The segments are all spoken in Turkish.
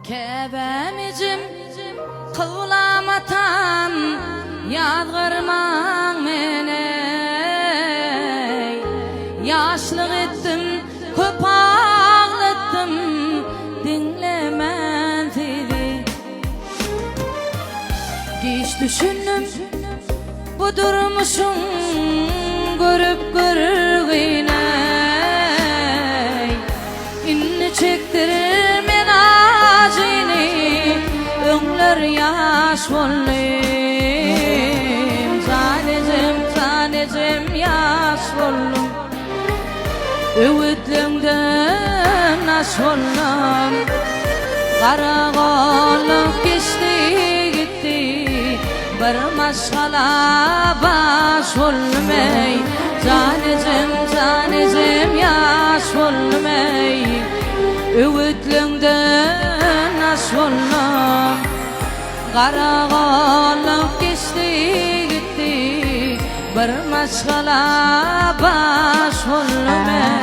Kebemicim kıvlamatan yadgırman mene. Yaşlık ettim, köp ağlattım, dinlemen seni. Geç düşündüm, bu durmuşum görüp görgüne. İnni çektirir men acını, öňler yaş bollym. Zanecem yaş bollum, öwütlüňden naş bollum. Garagolup geçti gitti, bir maşgala baş bollum ey. Zanecem yaş bollum ey, öwütlüňden naş bollum. Garagolup geçti gitti, bir maşgala baş bollum ey.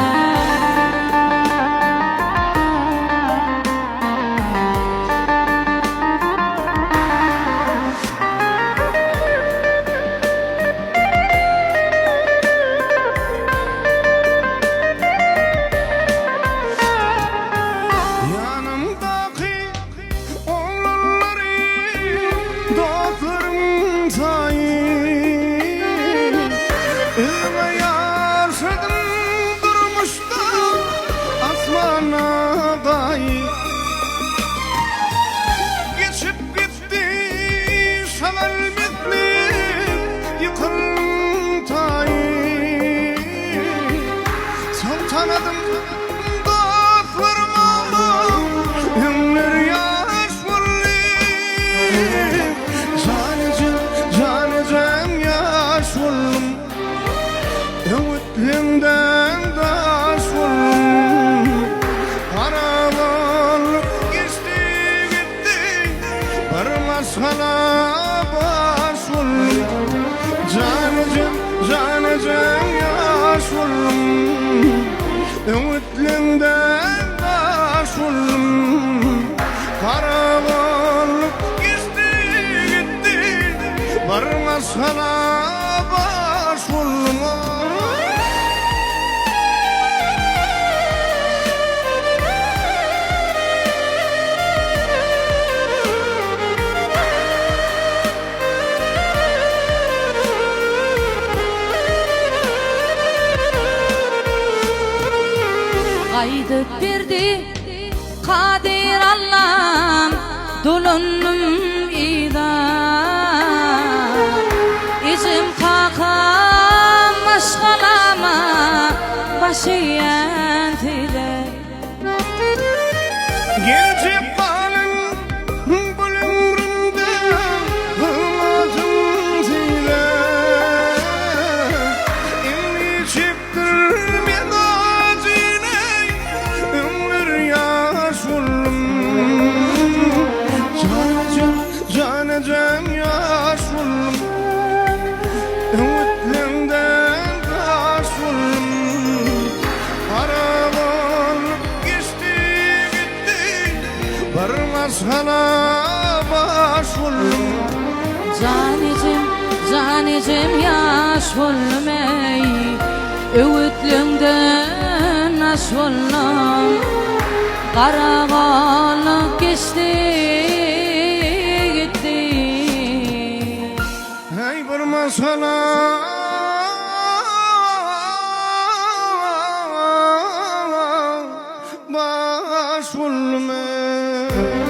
Tanıdım dostlarımı, ömür yaş bollym. Zanecem yaş bollum, öwütlüňden daş bollum. Garagolup geçti gitti, bir maşgala baş bollum. Zanecem yaş bollum, öwütlüňden daş bollum. Garagolup geçti gitti, bir maşgala baş bollum. Aydıp berdi Kadir Allah'ım, dolundum ida. İzim kakam maşgalama, başıyan tile. Gelecek balın bu ömrümde hırmatım sile. İnni çektirmen acını, ömür yaş bollum. Zanecem yaş bollum, öwütlüňden daş bollum. Garagolup geçti gitti, bir maşgala baş bollum. Zanecem yaş bollum ey, öwütlüňden naş bollum. Garagolup geçti gitti, Hey bir maşgala baş bollum ey.